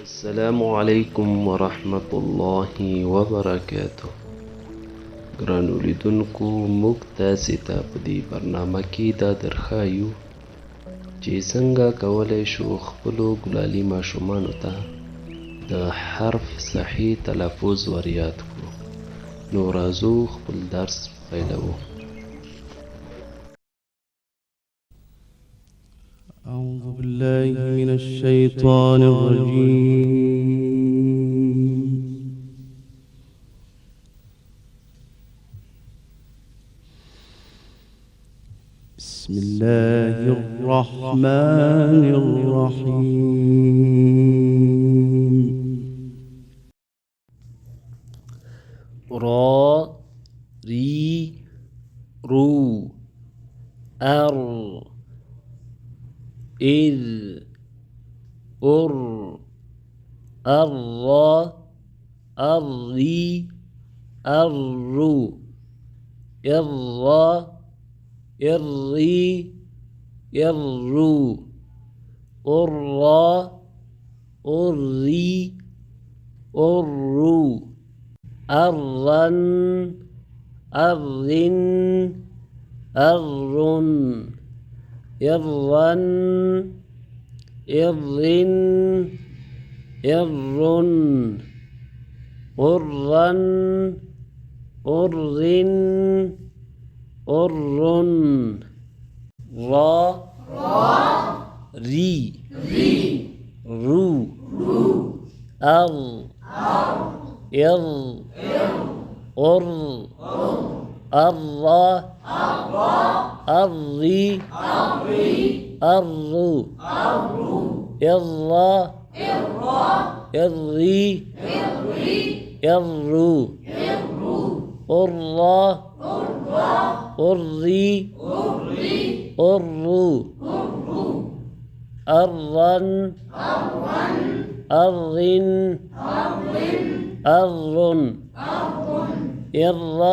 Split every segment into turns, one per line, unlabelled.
السلام علیکم ورحمت الله وبرکاته. ګرانو لیدونکو، موږ تاسې ته په دې برنامه کې دا درښایو چې څنګه کولی شو خپلو ګلالي ماشومانو ته د حرف صحیح تلفظ ور یاد کړو. نو راځو خپل درس پیلوو.
أعوذ بالله من الشيطان الرجيم. بسم الله الرحمن الرحيم.
را ري رو أر إذ أر الرا الري الرو الرا الري الرو الرا الري الرو الرن الرن الرن الرن الرن الرن الرن الرن الرن را ري رو أر إر أر الرا الري الرو الرا الري الرو الرا الري الرو الرن الرن الرن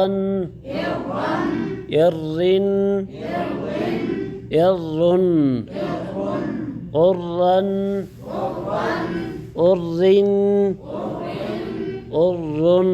الرن الرن الرن الرن الرن الرن